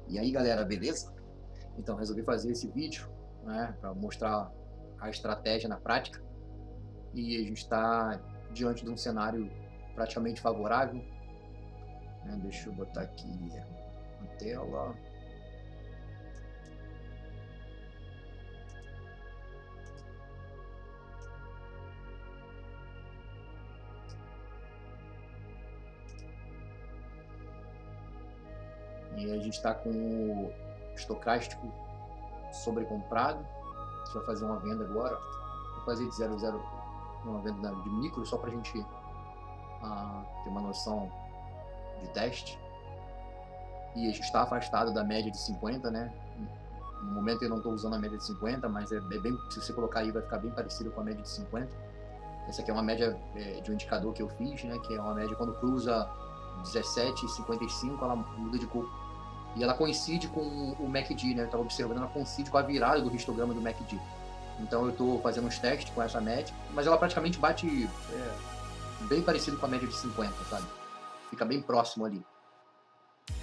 E aí galera, beleza? Então resolvi fazer esse vídeo, né, para mostrar a estratégia na prática e a gente está diante de um cenário praticamente favorável, né? Deixa eu botar aqui na tela. E a gente está com o estocástico sobrecomprado. A gente vai fazer uma venda agora. Vou fazer de 0,0 uma venda de micro só para a gente ter uma noção de teste. E a gente está afastado da média de 50, né? No momento eu não estou usando a média de 50, mas é bem, se você colocar aí vai ficar bem parecido com a média de 50. Essa aqui é uma média de um indicador que eu fiz, né? Que é uma média quando cruza 17,55, ela muda de cor. E ela coincide com o MACD, né? Eu estava observando, ela coincide com a virada do histograma do MACD. Então eu estou fazendo uns testes com essa média, mas ela praticamente bate bem parecido com a média de 50, sabe? Fica bem próximo ali.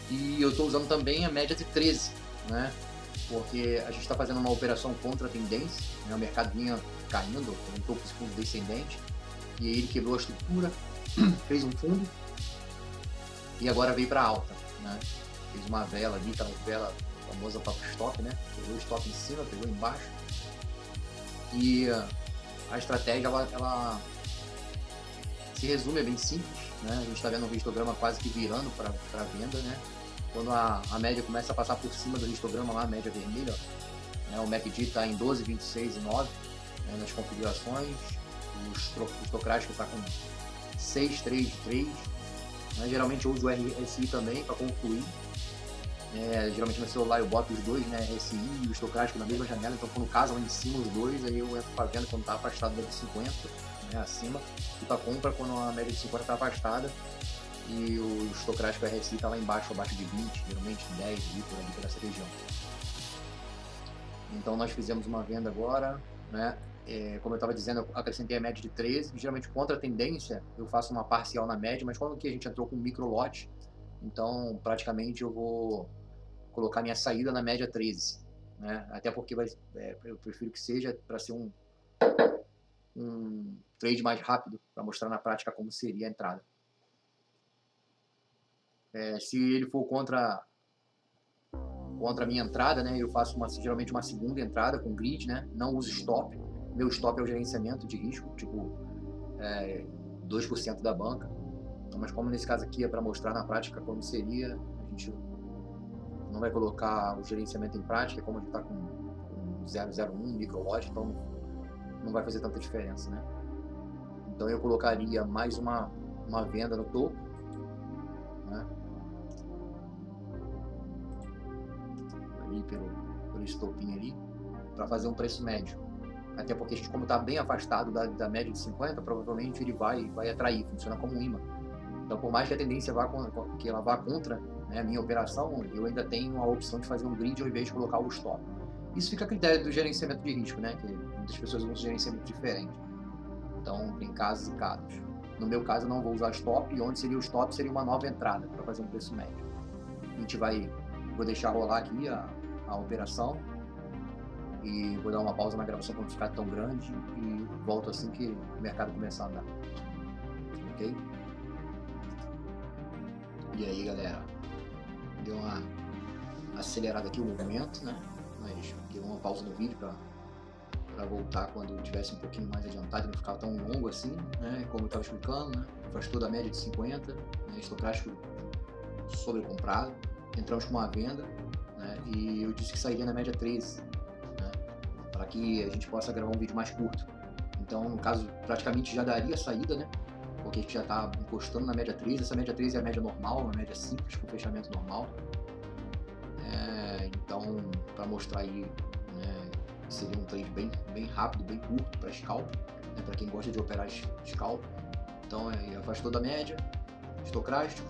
E eu estou usando também a média de 13, né? Porque a gente está fazendo uma operação contra a tendência, né? O mercado vinha caindo, um topo de fundo descendente, e aí ele quebrou a estrutura, fez um fundo, e agora veio para alta, né? Fez uma vela ali, aquela vela famosa para stop, né? Pegou o stop em cima, pegou embaixo, e a estratégia ela se resume, é bem simples, né? A gente está vendo um histograma quase que virando para venda, né? Quando a média começa a passar por cima do histograma lá, a média vermelha, né? O MACD está em 12, 26 e 9, né? Nas configurações, o estocástico está com 6, 3, 3, né? Geralmente eu uso o RSI também para concluir. Geralmente no celular eu boto os dois, né? RSI e o estocástico na mesma janela, então quando casam em cima os dois, aí eu entro para venda quando está afastado da de 50, né? Acima, e para compra quando a média de 50 está afastada e o estocástico RSI está lá embaixo, abaixo de 20, geralmente 10 por ali, por essa região. Então nós fizemos uma venda agora, né? Como eu estava dizendo, eu acrescentei a média de 13, geralmente contra a tendência eu faço uma parcial na média, mas quando que a gente entrou com micro lote, então praticamente eu vou colocar minha saída na média 13, né? Até porque eu prefiro que seja para ser um trade mais rápido, para mostrar na prática como seria a entrada. Se ele for contra a minha entrada, né, eu faço geralmente uma segunda entrada com grid, né, não uso stop. Meu stop é o gerenciamento de risco, tipo 2% da banca. Então, mas como nesse caso aqui é para mostrar na prática como seria, a gente não vai colocar o gerenciamento em prática, como a gente está com 001 micro lot, então não vai fazer tanta diferença, né? Então eu colocaria mais uma venda no topo, né? Ali pelo estopim ali, para fazer um preço médio. Até porque a gente, como está bem afastado da média de 50, provavelmente ele vai atrair, funciona como um imã. Então, por mais que a tendência que ela vá contra, né, a minha operação, eu ainda tenho a opção de fazer um grid ao invés de colocar o stop. Isso fica a critério do gerenciamento de risco, né, que muitas pessoas usam um gerenciamento diferente. Então, tem casos e casos. No meu caso, eu não vou usar stop, e onde seria o stop seria uma nova entrada para fazer um preço médio. Vou deixar rolar aqui a operação e vou dar uma pausa na gravação para não ficar tão grande e volto assim que o mercado começar a andar. Ok? E aí, galera, deu uma acelerada aqui o movimento, né? Mas deu uma pausa no vídeo para voltar quando tivesse um pouquinho mais adiantado e não ficar tão longo assim, né? Como eu estava explicando, né? Afastou da média de 50, né? Estocástico sobrecomprado, entramos com uma venda, né? E eu disse que sairia na média 13, né? Para que a gente possa gravar um vídeo mais curto. Então, no caso, praticamente já daria a saída, né? Porque a gente já está encostando na média 13, essa média 13 é a média normal, uma média simples, com fechamento normal. Então, para mostrar aí, né, seria um trade bem rápido, bem curto para scalp, né, para quem gosta de operar scalp. Então, afastou da média, estocástico,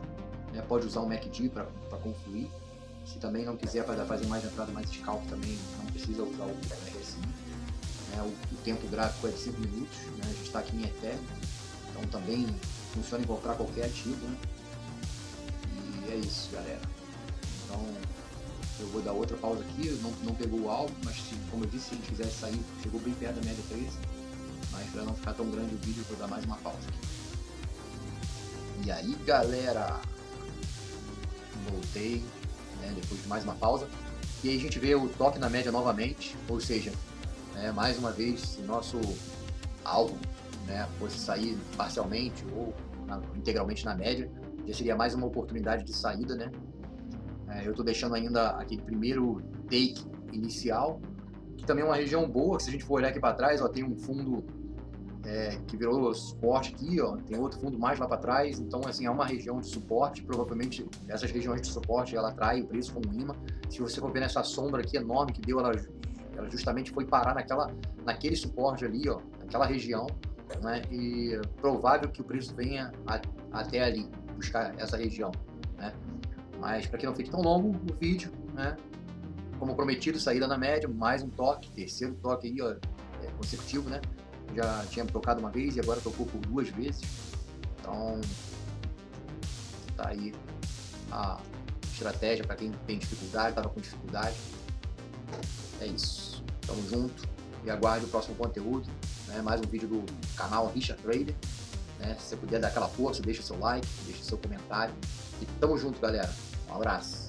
né, pode usar o MACD para confluir. Se também não quiser fazer mais entrada, mais scalp também, não precisa usar o RSI. Né, o tempo gráfico é de 5 minutos, né, a gente está aqui em Ethereum, então também funciona em comprar qualquer ativo, né? E é isso, galera. Então, Eu vou dar outra pausa aqui, não pegou o alvo, mas como eu disse, se a gente quisesse sair, chegou bem perto da média 13, mas para não ficar tão grande o vídeo, eu vou dar mais uma pausa aqui. E aí, galera, voltei, né, depois de mais uma pausa, e aí a gente vê o toque na média novamente, ou seja, né, mais uma vez, se nosso alvo, né, fosse sair parcialmente ou integralmente na média, já seria mais uma oportunidade de saída, né? Eu estou deixando ainda aquele primeiro take inicial, que também é uma região boa, que se a gente for olhar aqui para trás, ó, tem um fundo que virou suporte aqui, ó, tem outro fundo mais lá para trás, então assim, é uma região de suporte, provavelmente essas regiões de suporte, ela atrai o preço como um imã. Se você for ver nessa sombra aqui enorme que deu, ela justamente foi parar naquele suporte ali, ó, naquela região, né, e provável que o preço venha até ali, buscar essa região, né. Mas para que não fique tão longo o vídeo, né, como prometido, saída na média, mais um toque, terceiro toque aí, ó, consecutivo, né? Já tinha tocado uma vez e agora tocou por 2 vezes. Então, tá aí a estratégia para quem tem dificuldade, estava com dificuldade. É isso. Tamo junto e aguarde o próximo conteúdo, né? Mais um vídeo do canal Richard Trader, né? Se você puder dar aquela força, deixa seu like, deixa seu comentário. E tamo junto, galera. Um abraço.